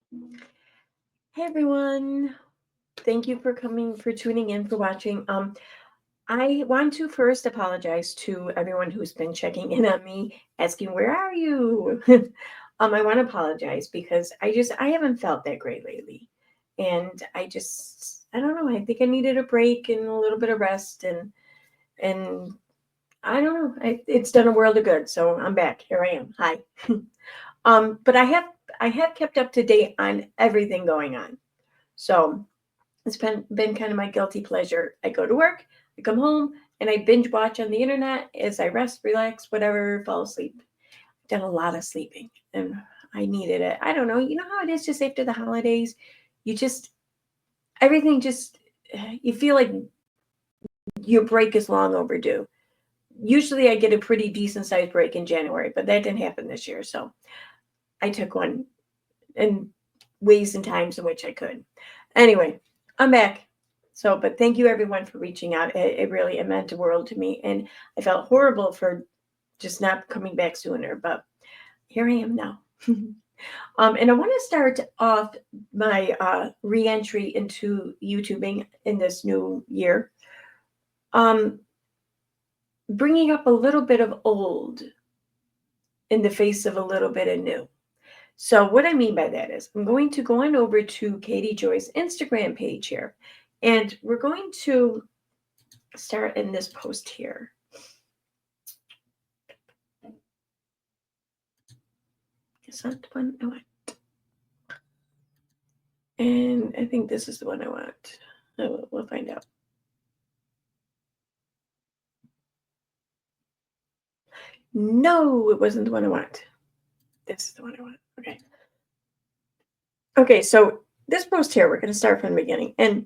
Hey everyone. Thank you for tuning in, for watching. I want to first apologize to everyone who's been checking in on me, asking where are you? I want to apologize because I haven't felt that great lately. And I don't know, I think I needed a break and a little bit of rest and I don't know. It's done a world of good. So I'm back. Here I am. Hi. But I have kept up to date on everything going on. So it's been kind of my guilty pleasure. I go to work, I come home, and I binge watch on the internet as I rest, relax, whatever, fall asleep. Done a lot of sleeping, and I needed it. I don't know. You know how it is just after the holidays? You just, everything just, you feel like your break is long overdue. Usually I get a pretty decent sized break in January, but that didn't happen this year. So I took one in ways and times in which I could. Anyway, I'm back. So, but thank you everyone for reaching out. It really, it meant the world to me. And I felt horrible for just not coming back sooner, but here I am now. And I want to start off my re-entry into YouTubing in this new year, um, bringing up a little bit of old in the face of a little bit of new. So what I mean by that is I'm going to go on over to Katie Joy's Instagram page here, and we're going to start in this post here. Is that the one I want? And I think this is the one I want. We'll find out. No, it wasn't the one I want. This is the one I want. Okay. Okay, so this post here, we're going to start from the beginning. And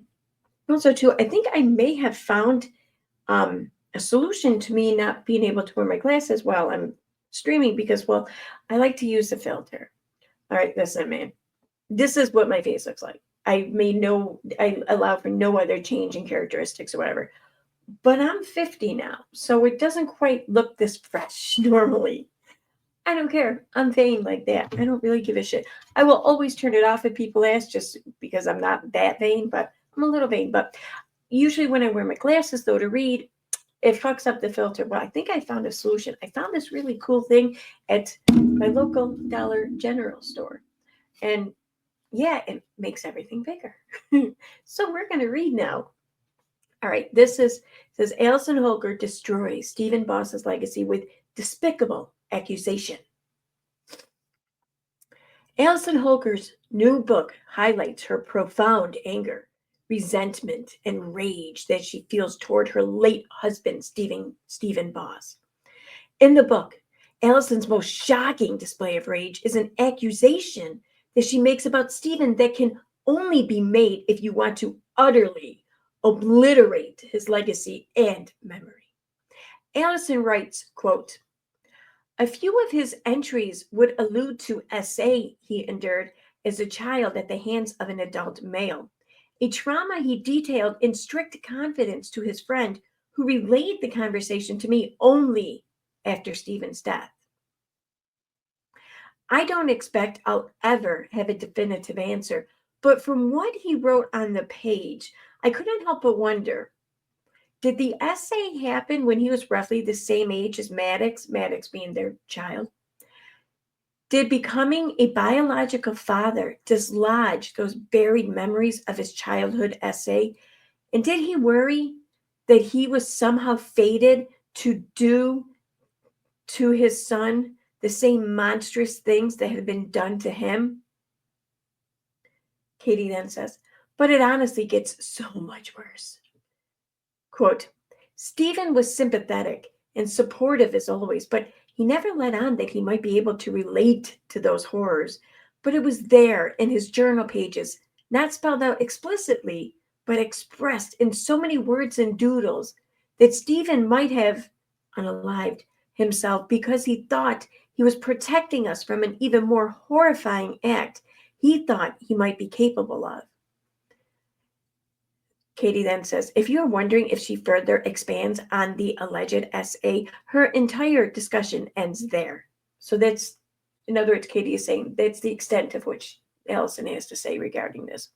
also, too, I think I may have found a solution to me not being able to wear my glasses while I'm streaming because, well, I like to use a filter. All right, listen, man. This is what my face looks like. I allow for no other change in characteristics or whatever. But I'm 50 now, so it doesn't quite look this fresh normally. I don't care. I'm vain like that. I don't really give a shit. I will always turn it off if people ask just because I'm not that vain, but I'm a little vain. But usually when I wear my glasses, though, to read, it fucks up the filter. Well, I think I found a solution. I found this really cool thing at my local Dollar General store. And yeah, it makes everything bigger. So we're going to read now. All right, says Alison Holger destroys Stephen Boss's legacy with despicable accusation. Alison Holger's new book highlights her profound anger, resentment, and rage that she feels toward her late husband, Stephen Boss. In the book, Allison's most shocking display of rage is an accusation that she makes about Stephen that can only be made if you want to utterly obliterate his legacy and memory. Allison writes, quote, a few of his entries would allude to SA he endured as a child at the hands of an adult male, a trauma he detailed in strict confidence to his friend, who relayed the conversation to me only after Stephen's death. I don't expect I'll ever have a definitive answer, but from what he wrote on the page, I couldn't help but wonder, did the essay happen when he was roughly the same age as Maddox, Maddox being their child? Did becoming a biological father dislodge those buried memories of his childhood essay? And did he worry that he was somehow fated to do to his son the same monstrous things that had been done to him? Katie then says, but it honestly gets so much worse. Quote, Stephen was sympathetic and supportive as always, but he never let on that he might be able to relate to those horrors. But it was there in his journal pages, not spelled out explicitly, but expressed in so many words and doodles that Stephen might have unalived himself because he thought he was protecting us from an even more horrifying act he thought he might be capable of. Katie then says, if you're wondering if she further expands on the alleged SA, her entire discussion ends there. So that's, in other words, Katie is saying that's the extent of which Allison has to say regarding this.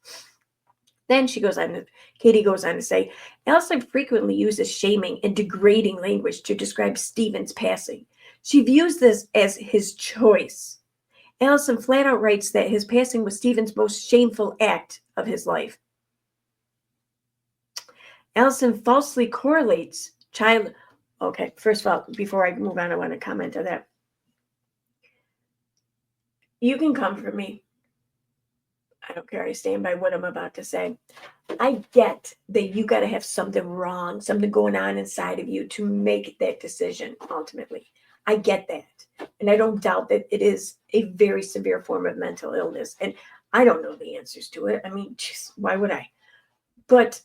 Then Katie goes on to say, Allison frequently uses shaming and degrading language to describe Stephen's passing. She views this as his choice. Allison flat out writes that his passing was Stephen's most shameful act of his life. Allison falsely correlates child. Okay, first of all, before I move on, I want to comment on that. You can come for me. I don't care. I stand by what I'm about to say. I get that you got to have something wrong, something going on inside of you to make that decision ultimately. I get that. And I don't doubt that it is a very severe form of mental illness. And I don't know the answers to it. I mean, geez, why would I? But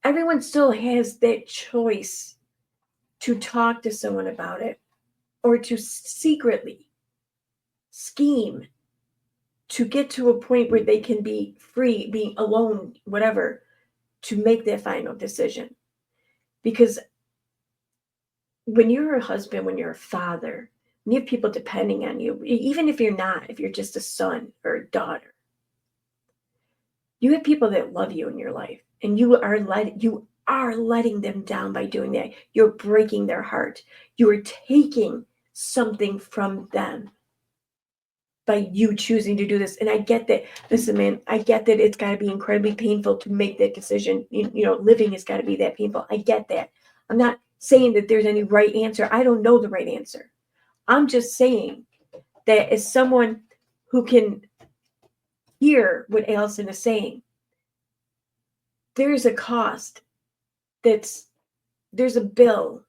everyone still has that choice to talk to someone about it or to secretly scheme to get to a point where they can be free, being alone, whatever, to make their final decision. Because when you're a husband, when you're a father, when you have people depending on you, even if you're not, if you're just a son or a daughter, you have people that love you in your life, and you are letting them down by doing that. You're breaking their heart. You are taking something from them by you choosing to do this. And I get that. Listen, man, I get that it's got to be incredibly painful to make that decision. You know, living has got to be that painful. I get that. I'm not saying that there's any right answer. I don't know the right answer. I'm just saying that as someone who can hear what Allison is saying, there's a cost there's a bill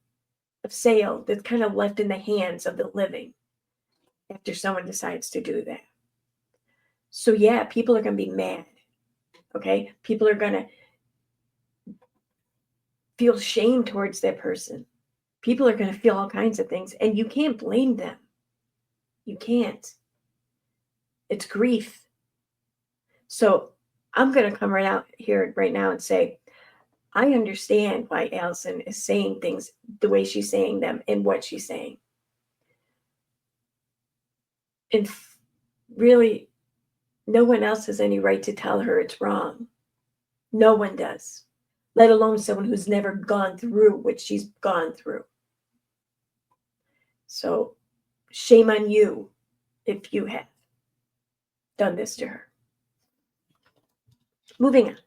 of sale that's kind of left in the hands of the living after someone decides to do that. So yeah, people are going to be mad. Okay. People are going to feel shame towards that person. People are going to feel all kinds of things, and you can't blame them. You can't. It's grief. So I'm going to come right out here right now and say, I understand why Allison is saying things the way she's saying them and what she's saying. And really, no one else has any right to tell her it's wrong. No one does, let alone someone who's never gone through what she's gone through. So shame on you if you have done this to her. Moving on.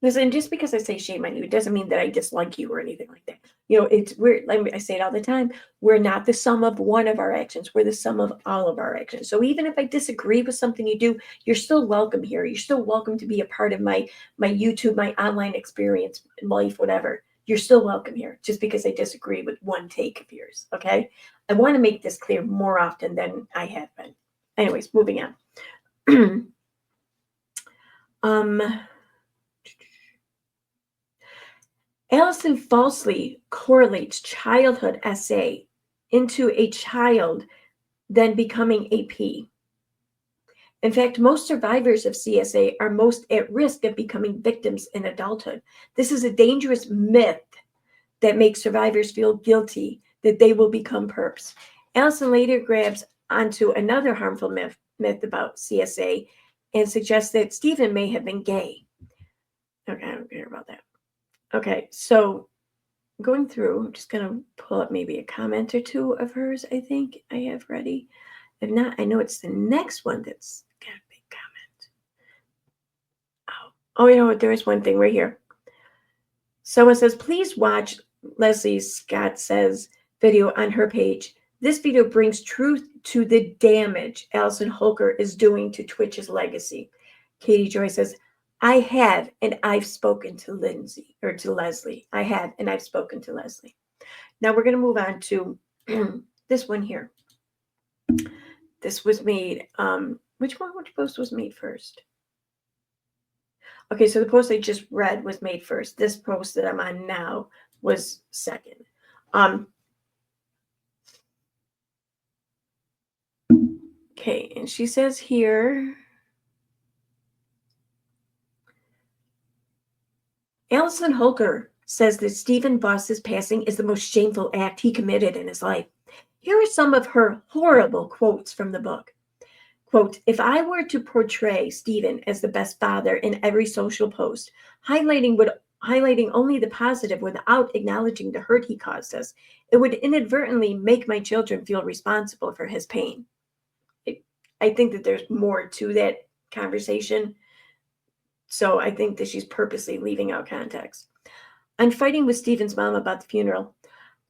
Listen, just because I say shame on you, it doesn't mean that I dislike you or anything like that. You know, I say it all the time. We're not the sum of one of our actions. We're the sum of all of our actions. So even if I disagree with something you do, you're still welcome here. You're still welcome to be a part of my YouTube, my online experience, life, whatever. You're still welcome here just because I disagree with one take of yours. Okay. I want to make this clear more often than I have been. Anyways, moving on. Allison falsely correlates childhood SA into a child then becoming AP. In fact, most survivors of CSA are most at risk of becoming victims in adulthood. This is a dangerous myth that makes survivors feel guilty that they will become perps. Allison later grabs onto another harmful myth about CSA and suggests that Stephen may have been gay. Okay, I don't care about that. Okay, so going through, I'm just going to pull up maybe a comment or two of hers, I think I have ready. If not, I know it's the next one that's got a big comment. Oh, you know what? There is one thing right here. Someone says, please watch Leslie Scott Says video on her page. This video brings truth to the damage Allison Holker is doing to Twitch's legacy. Katie Joy says, I have, and I've spoken to Leslie. I have, and I've spoken to Leslie. Now we're going to move on to this one here. This was made, which post was made first? Okay, so the post I just read was made first. This post that I'm on now was second. Okay, and she says here, Allison Holker says that Stephen Boss's passing is the most shameful act he committed in his life. Here are some of her horrible quotes from the book. Quote, if I were to portray Stephen as the best father in every social post, highlighting only the positive without acknowledging the hurt he caused us, it would inadvertently make my children feel responsible for his pain. I think that there's more to that conversation. So I think that she's purposely leaving out context. I'm fighting with Stephen's mom about the funeral.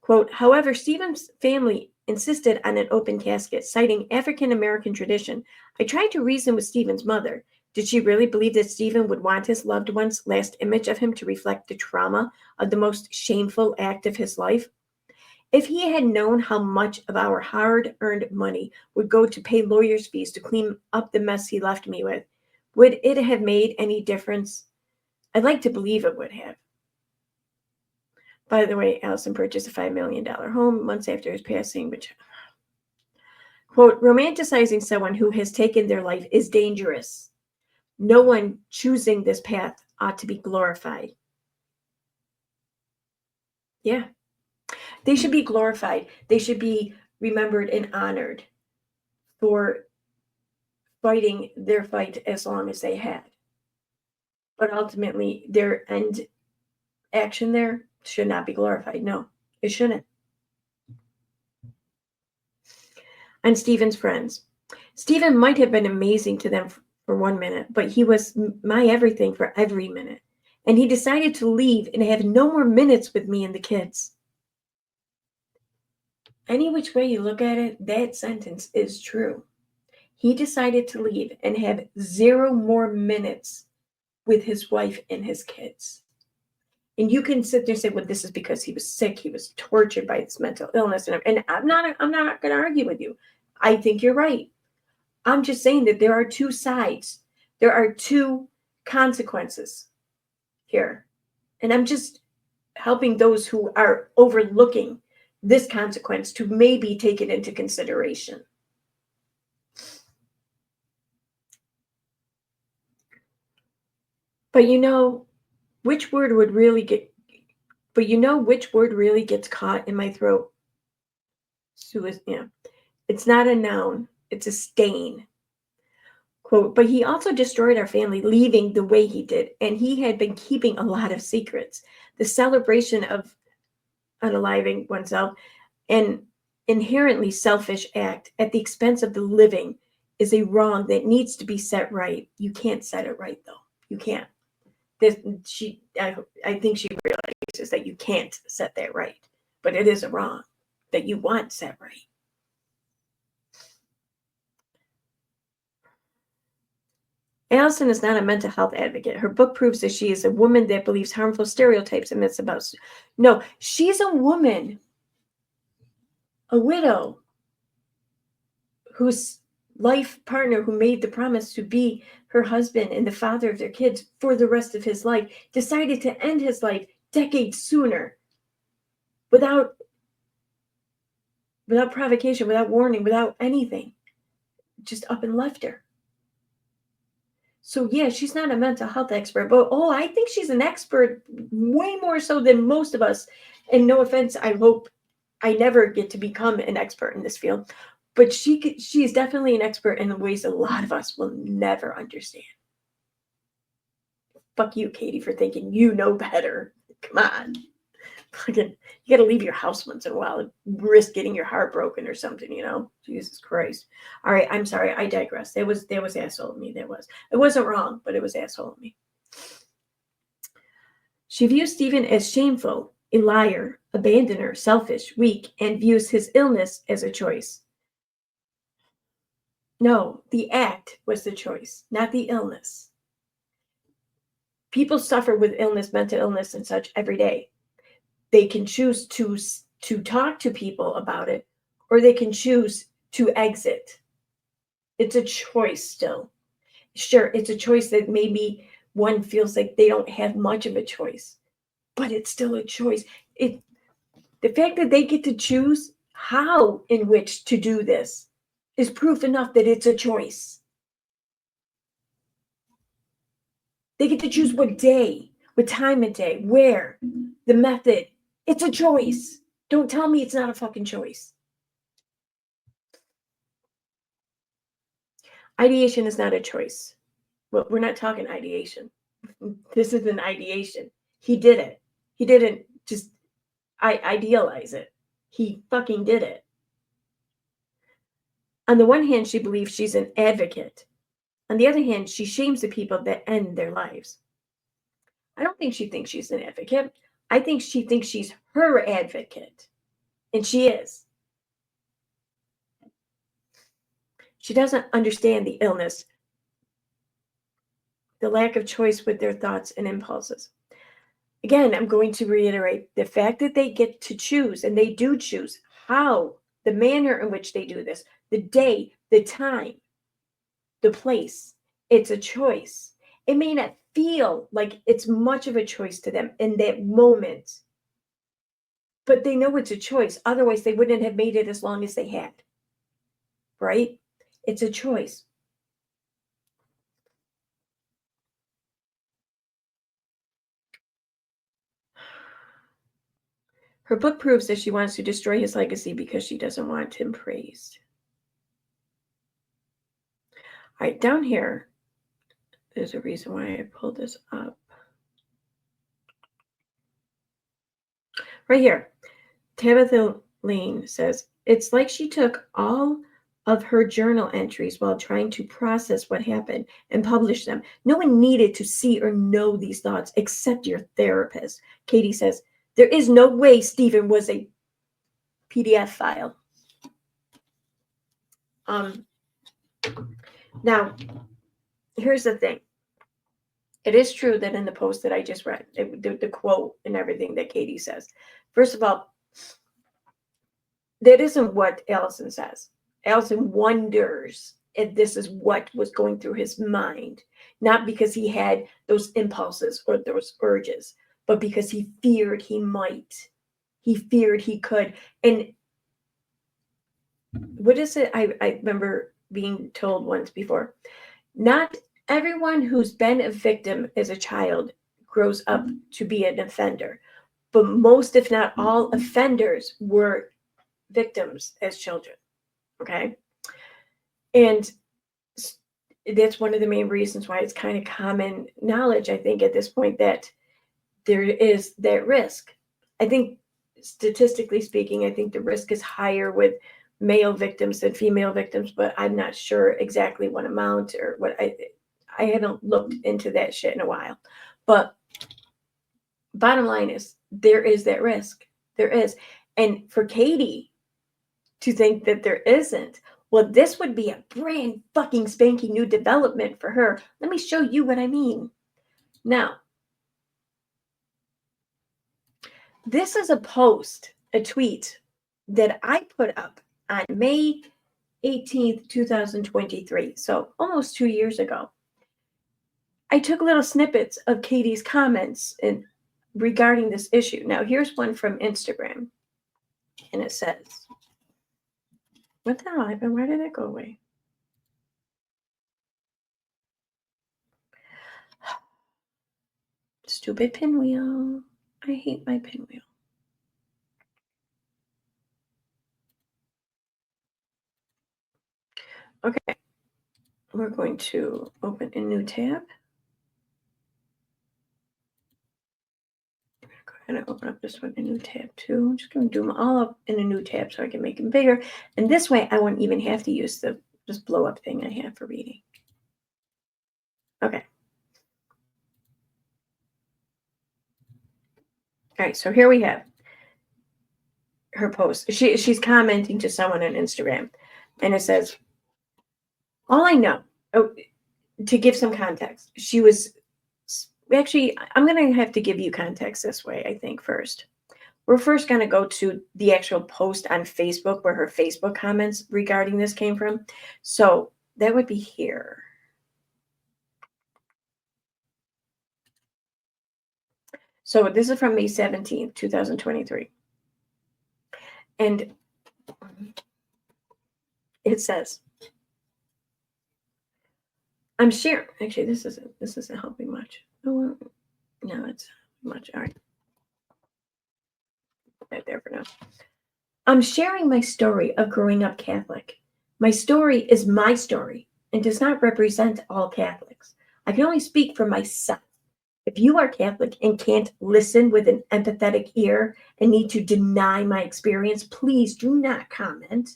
Quote, however, Stephen's family insisted on an open casket, citing African-American tradition. I tried to reason with Stephen's mother. Did she really believe that Stephen would want his loved one's last image of him to reflect the trauma of the most shameful act of his life? If he had known how much of our hard-earned money would go to pay lawyers' fees to clean up the mess he left me with, would it have made any difference? I'd like to believe it would have. By the way, Allison purchased a $5 million home months after his passing, which, quote, romanticizing someone who has taken their life is dangerous. No one choosing this path ought to be glorified. Yeah. They should be glorified. They should be remembered and honored for fighting their fight as long as they had. But ultimately, their end action there should not be glorified. No, it shouldn't. And Stephen's friends. Stephen might have been amazing to them for 1 minute, but he was my everything for every minute. And he decided to leave and have no more minutes with me and the kids. Any which way you look at it, that sentence is true. He decided to leave and have 0 more minutes with his wife and his kids. And you can sit there and say, well, this is because he was sick. He was tortured by this mental illness. And I'm not going to argue with you. I think you're right. I'm just saying that there are two sides. There are two consequences here. And I'm just helping those who are overlooking this consequence to maybe take it into consideration. But you know which word really gets caught in my throat? It's not a noun, it's a stain. Quote, but he also destroyed our family, leaving the way he did, and he had been keeping a lot of secrets. The celebration of unaliving oneself, an inherently selfish act at the expense of the living, is a wrong that needs to be set right. You can't set it right, though. You can't. I think she realizes that you can't set that right, but it is a wrong that you want set right. Allison is not a mental health advocate. Her book proves that she is a woman that believes harmful stereotypes and myths about. No, she's a woman, a widow, whose life partner, who made the promise to be her husband and the father of their kids for the rest of his life, decided to end his life decades sooner, without provocation, without warning, without anything, just up and left her. So yeah, she's not a mental health expert, but I think she's an expert, way more so than most of us. And no offense, I hope I never get to become an expert in this field, but she is definitely an expert in ways a lot of us will never understand. Fuck you, Katie, for thinking you know better. Come on. You got to leave your house once in a while and risk getting your heart broken or something, Jesus Christ. All right, I'm sorry, I digress. That was asshole of me. It wasn't wrong, but it was asshole of me. She views Stephen as shameful, a liar, abandoner, selfish, weak, and views his illness as a choice. No, the act was the choice, not the illness. People suffer with illness, mental illness, and such every day. They can choose to talk to people about it, or they can choose to exit. It's a choice still. Sure, it's a choice that maybe one feels like they don't have much of a choice, but it's still a choice. The fact that they get to choose how in which to do this is proof enough that it's a choice. They get to choose what day, what time of day, where, the method. It's a choice. Don't tell me it's not a fucking choice. Ideation is not a choice. Well, we're not talking ideation. This is an ideation. He did it. He didn't just idealize it. He fucking did it. On the one hand, she believes she's an advocate. On the other hand, she shames the people that end their lives. I don't think she thinks she's an advocate. I think she thinks she's her advocate. And she is. She doesn't understand the illness, the lack of choice with their thoughts and impulses. Again, I'm going to reiterate the fact that they get to choose, and they do choose how, the manner in which they do this, the day, the time, the place. It's a choice. It may not feel like it's much of a choice to them in that moment, but they know it's a choice. Otherwise, they wouldn't have made it as long as they had. Right? It's a choice. Her book proves that she wants to destroy his legacy because she doesn't want him praised. All right, down here, there's a reason why I pulled this up. Right here, Tabitha Lane says, it's like she took all of her journal entries while trying to process what happened and publish them. No one needed to see or know these thoughts except your therapist. Katie says, there is no way Stephen was a PDF file. Now, here's the thing. It is true that in the post that I just read, the quote and everything that Katie says, first of all, that isn't what Allison says. Allison wonders if this is what was going through his mind, not because he had those impulses or those urges, but because he feared he might. He feared he could. And what is it? I remember being told once before, not everyone who's been a victim as a child grows up to be an offender, but most, if not all, offenders were victims as children. Okay. And that's one of the main reasons why it's kind of common knowledge, I think, at this point, that there is that risk. I think, statistically speaking, I think the risk is higher with male victims than female victims, but I'm not sure exactly what amount or what. I haven't looked into that shit in a while. But bottom line is, there is that risk. There is. And for Katie to think that there isn't, well, this would be a brand fucking spanking new development for her. Let me show you what I mean. Now, this is a post, a tweet that I put up on May 18th, 2023. So almost 2 years ago. I took little snippets of Katie's comments regarding this issue. Now, here's one from Instagram. And it says, what the hell happened? Why did it go away? Stupid pinwheel. I hate my pinwheel. Okay. We're going to open a new tab. I'm going to open up this one, a new tab too. I'm just going to do them all up in a new tab so I can make them bigger. And this way I won't even have to use this blow up thing I have for reading. Okay. All right, so here we have her post. She's commenting to someone on Instagram, and it says, all I know, to give some context, she was actually, I'm going to have to give you context this way, I think, first. We're first going to go to the actual post on Facebook where her Facebook comments regarding this came from. So that would be here. So this is from May 17th, 2023. And it says, I'm sharing, actually, this isn't helping much. No, it's much. All right. Right there for now. I'm sharing my story of growing up Catholic. My story is my story. and does not represent all Catholics. I can only speak for myself. If you are Catholic and can't listen with an empathetic ear and need to deny my experience, please do not comment.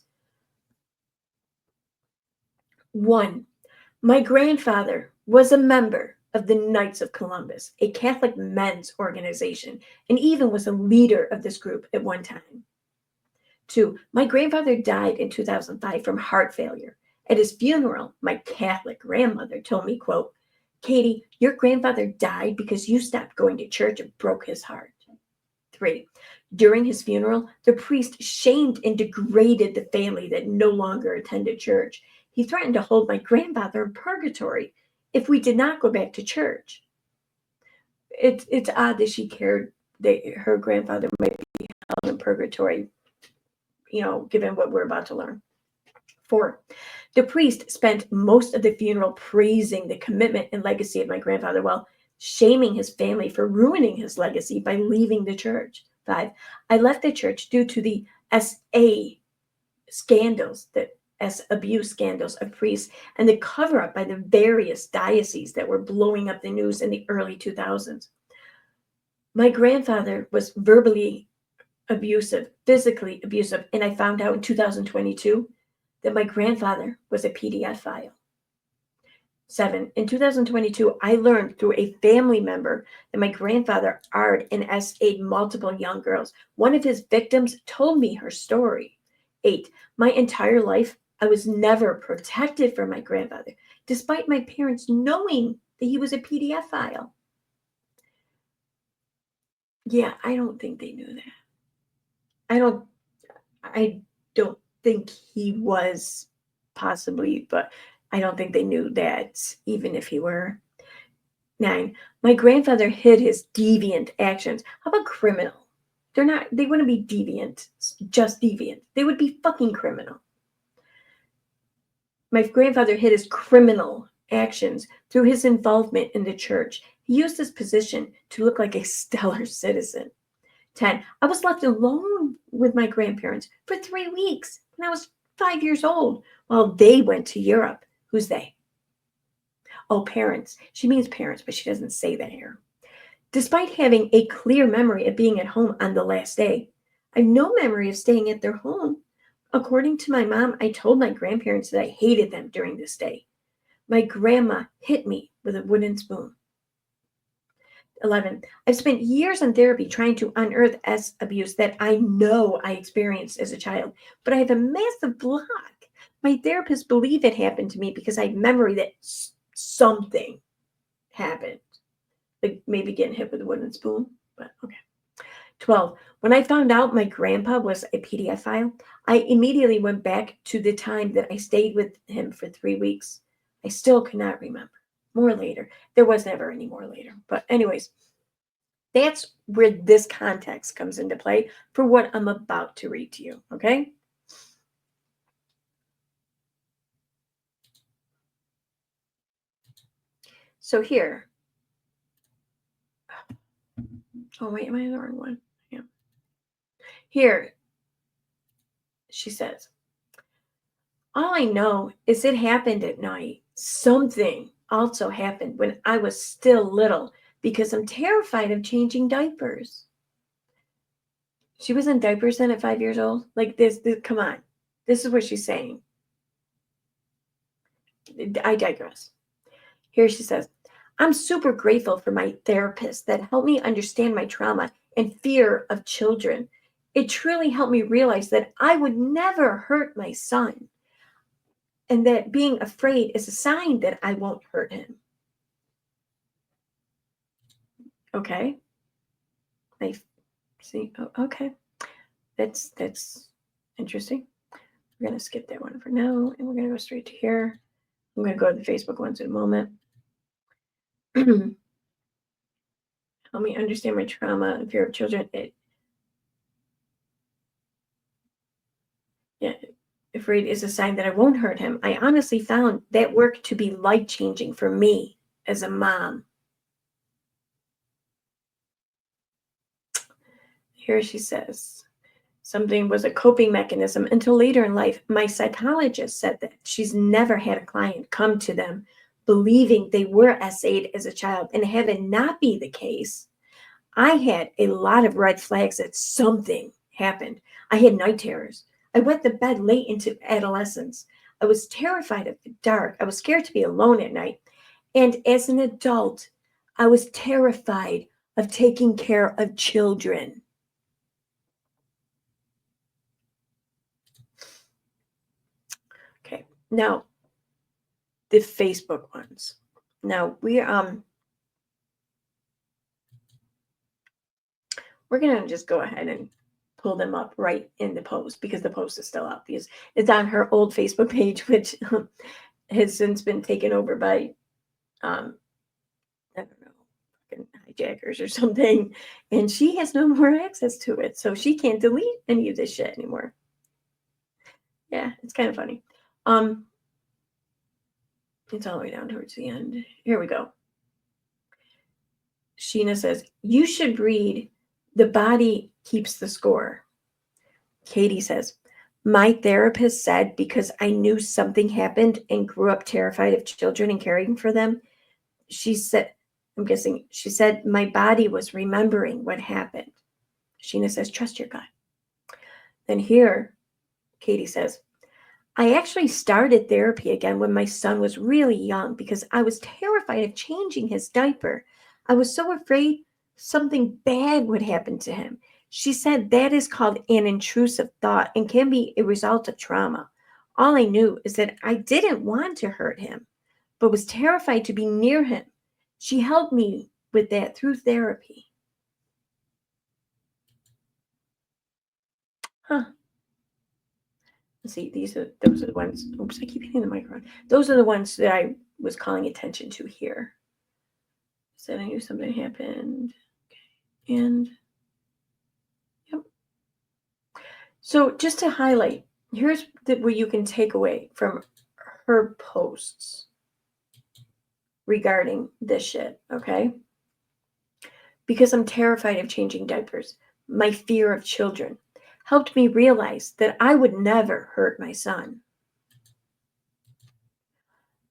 1. My grandfather was a member of the Knights of Columbus, a Catholic men's organization, and even was a leader of this group at one time. 2. My grandfather died in 2005 from heart failure. At his funeral, my Catholic grandmother told me, quote, Katie, your grandfather died because you stopped going to church and broke his heart. 3. During his funeral, the priest shamed and degraded the family that no longer attended church. He threatened to hold my grandfather in purgatory if we did not go back to church. It's odd that she cared that her grandfather might be held in purgatory, given what we're about to learn. 4. The priest spent most of the funeral praising the commitment and legacy of my grandfather while shaming his family for ruining his legacy by leaving the church. 5. I left the church due to the SA scandals, the abuse scandals of priests, and the cover-up by the various dioceses that were blowing up the news in the early 2000s. My grandfather was verbally abusive, physically abusive, and I found out in 2022 that my grandfather was a pedophile. 7. In 2022, I learned through a family member that my grandfather AR'd and SA'd multiple young girls. One of his victims told me her story. 8. My entire life, I was never protected from my grandfather, despite my parents knowing that he was a pedophile. Yeah, I don't think they knew that. I don't think he was, possibly, but I don't think they knew that, even if he were. 9. My grandfather hid his deviant actions. How about criminal? They wouldn't be deviant, just deviant. They would be fucking criminal. My grandfather hid his criminal actions through his involvement in the church. He used his position to look like a stellar citizen. 10. I was left alone with my grandparents for 3 weeks when I was 5 years old while they went to Europe. Who's they? Oh, parents. She means parents, but she doesn't say that here. Despite having a clear memory of being at home on the last day, I have no memory of staying at their home. According to my mom, I told my grandparents that I hated them during this day. My grandma hit me with a wooden spoon. 11. I've spent years in therapy trying to unearth abuse that I know I experienced as a child, but I have a massive block. My therapists believe it happened to me because I have memory that something happened, like maybe getting hit with a wooden spoon, but okay. 12. When I found out my grandpa was a pedophile, I immediately went back to the time that I stayed with him for 3 weeks. I still cannot remember. More later. There was never any more later. But anyways, that's where this context comes into play for what I'm about to read to you, okay? So here. Oh, wait, am I in the wrong one? Yeah. Here, she says, all I know is it happened at night. Something also happened when I was still little because I'm terrified of changing diapers. She was in diapers then at 5 years old? Like this, come on. This is what she's saying. I digress. Here she says, I'm super grateful for my therapist that helped me understand my trauma and fear of children. It truly helped me realize that I would never hurt my son, and that being afraid is a sign that I won't hurt him. Okay. I see. Oh, okay. That's interesting. We're going to skip that one for now, and we're going to go straight to here. I'm going to go to the Facebook ones in a moment. Help me understand my trauma and fear of children. Afraid is a sign that I won't hurt him. I honestly found that work to be life-changing for me as a mom. Here she says, something was a coping mechanism until later in life. My psychologist said that she's never had a client come to them believing they were SA'd as a child, and have it not be the case. I had a lot of red flags that something happened. I had night terrors. I went to bed late into adolescence. I was terrified of the dark. I was scared to be alone at night. And as an adult, I was terrified of taking care of children. Okay, now the Facebook ones. Now we're gonna just go ahead and pull them up right in the post, because the post is still up, because it's on her old Facebook page, which has since been taken over by I don't know, hijackers or something, and she has no more access to it, so she can't delete any of this shit anymore. Yeah, it's kind of funny. It's all the way down towards the end. Here we go. Sheena says, you should read The Body Keeps the Score. Katie says, my therapist said because I knew something happened and grew up terrified of children and caring for them. She said, I'm guessing, she said my body was remembering what happened. Sheena says, trust your gut. Then here, Katie says, I actually started therapy again when my son was really young because I was terrified of changing his diaper. I was so afraid something bad would happen to him. She said that is called an intrusive thought and can be a result of trauma. All I knew is that I didn't want to hurt him, but was terrified to be near him. She helped me with that through therapy. Huh. Let's see, those are the ones. Oops, I keep hitting the microphone. Those are the ones that I was calling attention to here. Said I knew something happened. Okay. And yep. So just to highlight, here's what you can take away from her posts regarding this shit, okay? Because I'm terrified of changing diapers. My fear of children helped me realize that I would never hurt my son.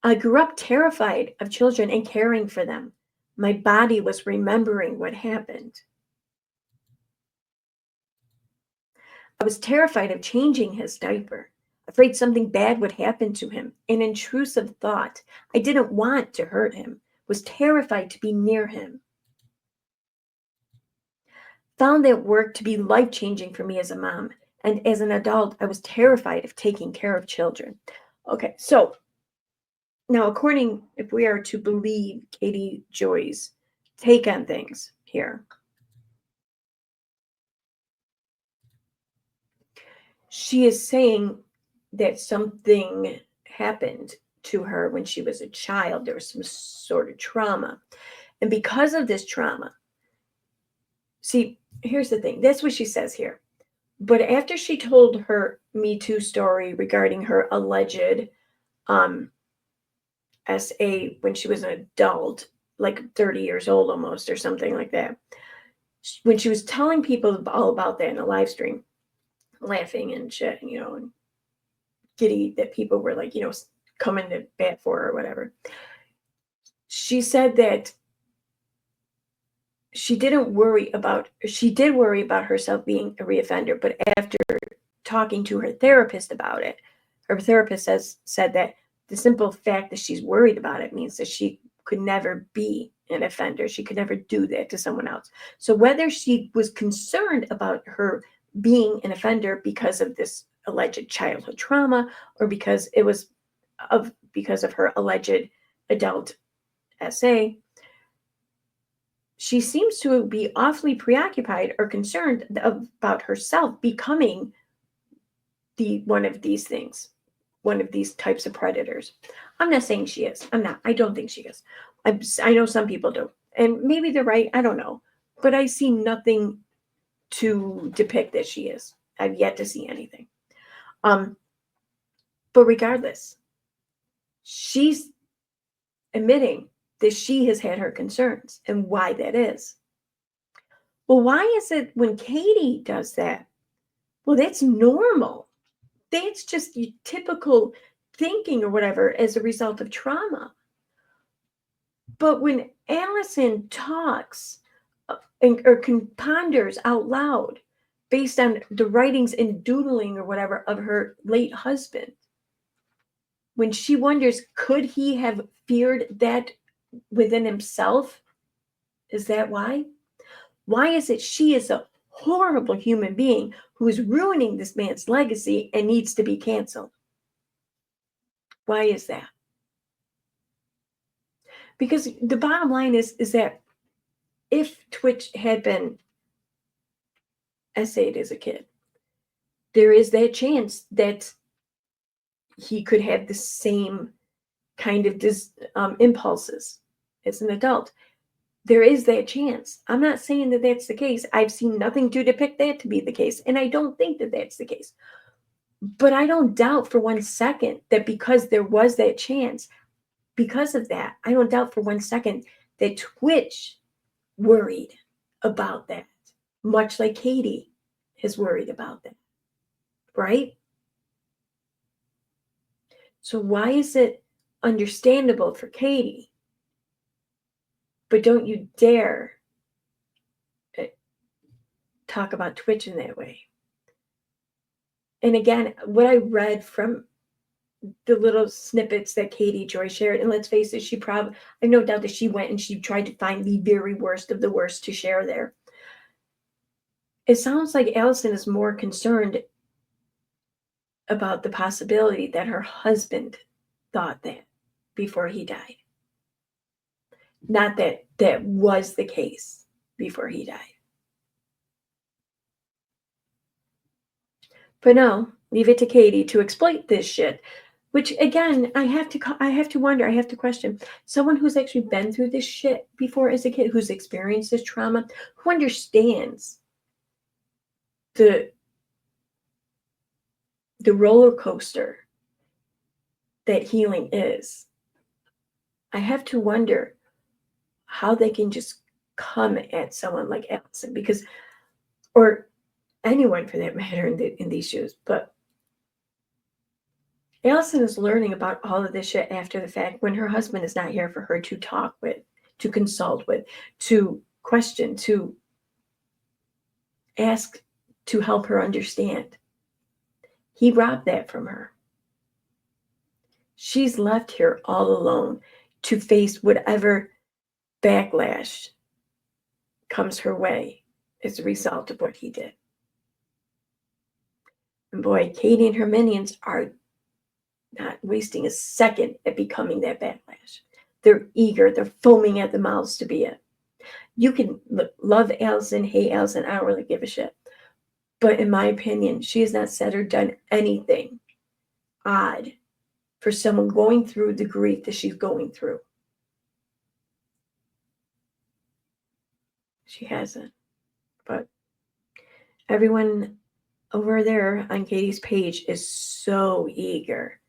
I grew up terrified of children and caring for them. My body was remembering what happened. I was terrified of changing his diaper, afraid something bad would happen to him, an intrusive thought. I didn't want to hurt him, was terrified to be near him. Found that work to be life-changing for me as a mom, and as an adult, I was terrified of taking care of children. Okay, so now if we are to believe Katie Joy's take on things here, she is saying that something happened to her when she was a child. There was some sort of trauma. And because of this trauma, see, here's the thing. That's what she says here. But after she told her Me Too story regarding her alleged SA when she was an adult, like 30 years old almost, or something like that, when she was telling people all about that in a live stream, laughing and shit, and giddy that people were like, coming to bat for her or whatever. She said that she did worry about herself being a reoffender, but after talking to her therapist about it, her therapist said that the simple fact that she's worried about it means that she could never be an offender. She could never do that to someone else. So whether she was concerned about her being an offender because of this alleged childhood trauma, or because of her alleged adult SA, she seems to be awfully preoccupied or concerned about herself becoming one of these things, one of these types of predators. I'm not saying she is. I'm not. I don't think she is. I know some people do. And maybe they're right. I don't know. But I see nothing to depict that she is. I've yet to see anything. But regardless, she's admitting that she has had her concerns and why that is. Well, why is it when Katie does that, Well, that's normal. That's just your typical thinking or whatever as a result of trauma. But when Allison talks or ponders out loud based on the writings and doodling or whatever of her late husband, when she wonders, could he have feared that within himself? Is that why? Why is it she is a horrible human being who is ruining this man's legacy and needs to be canceled? Why is that? Because the bottom line is that if Twitch had been essayed as a kid, there is that chance that he could have the same kind of impulses as an adult. There is that chance. I'm not saying that that's the case. I've seen nothing to depict that to be the case, and I don't think that that's the case. But I don't doubt for 1 second that because there was that chance, because of that, I don't doubt for 1 second that Twitch worried about that, much like Katie is worried about that, right? So why is it understandable for Katie, but don't you dare talk about Twitch in that way? And again, what I read from the little snippets that Katie Joy shared, and let's face it, I have no doubt that she went and she tried to find the very worst of the worst to share there. It sounds like Allison is more concerned about the possibility that her husband thought that before he died. Not that that was the case before he died. But no, leave it to Katie to exploit this shit. Which again, I have to wonder, I have to question. Someone who's actually been through this shit before as a kid, who's experienced this trauma, who understands the roller coaster that healing is. I have to wonder how they can just come at someone like Allison, because, or anyone for that matter in these shoes, but Allison is learning about all of this shit after the fact when her husband is not here for her to talk with, to consult with, to question, to ask, to help her understand. He robbed that from her. She's left here all alone to face whatever backlash comes her way as a result of what he did. And boy, Katie and her minions are not wasting a second at becoming that backlash. They're eager, they're foaming at the mouths to be it. You can love Allison, hate Allison, I don't really give a shit. But in my opinion, she has not said or done anything odd for someone going through the grief that she's going through. She hasn't. But everyone over there on Katie's page is so eager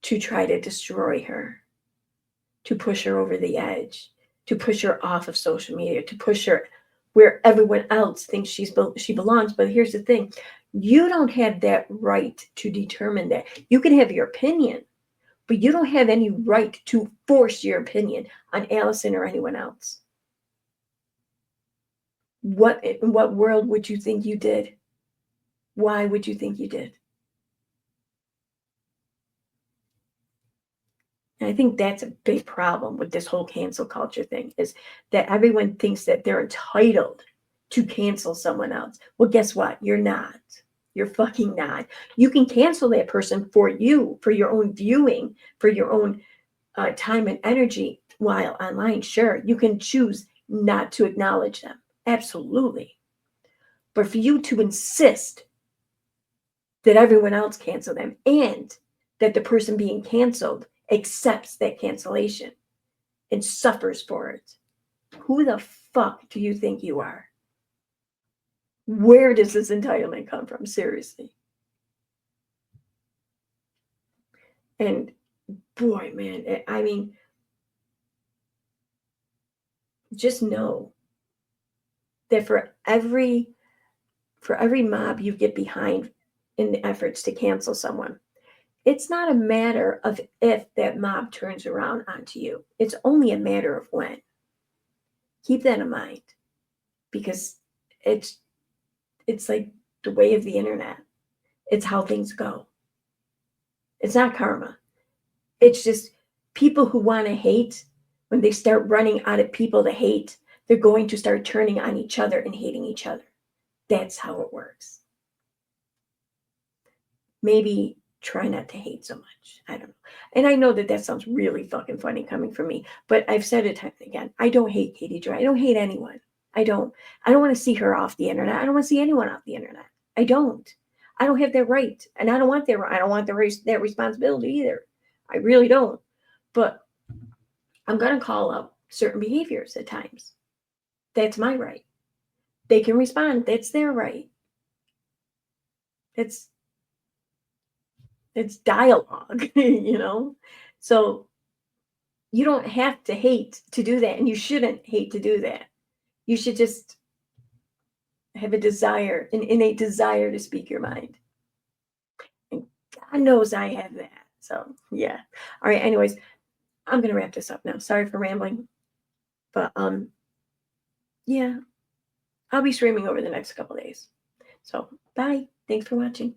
to try to destroy her, to push her over the edge, to push her off of social media, to push her where everyone else thinks she belongs. But here's the thing. You don't have that right to determine that. You can have your opinion, but you don't have any right to force your opinion on Allison or anyone else. In what world would you think you did? Why would you think you did? And I think that's a big problem with this whole cancel culture thing, is that everyone thinks that they're entitled to cancel someone else. Well, guess what? You're not. You're fucking not. You can cancel that person for you, for your own viewing, for your own time and energy while online. Sure, you can choose not to acknowledge them. Absolutely. But for you to insist that everyone else cancel them and that the person being canceled accepts that cancellation and suffers for it, who the fuck do you think you are? Where does this entitlement come from? Seriously. And boy, man, I mean, just know that for every for every mob you get behind in the efforts to cancel someone, it's not a matter of if that mob turns around onto you. It's only a matter of when. Keep that in mind, because it's like the way of the internet. It's how things go. It's not karma. It's just people who want to hate, when they start running out of people to hate, they're going to start turning on each other and hating each other. That's how it works. Maybe try not to hate so much. I don't know. And I know that that sounds really fucking funny coming from me, but I've said it time and again. I don't hate Katie Joy. I don't hate anyone. I don't want to see her off the internet. I don't want to see anyone off the internet. I don't have that right. And I don't want that right. I don't want that responsibility either. I really don't. But I'm going to call out certain behaviors at times. That's my right. They can respond. That's their right. It's dialogue, you know? So you don't have to hate to do that, and you shouldn't hate to do that. You should just have a desire, an innate desire to speak your mind. And God knows I have that. So yeah. All right. Anyways, I'm gonna wrap this up now. Sorry for rambling. But yeah, I'll be streaming over the next couple days. So bye. Thanks for watching.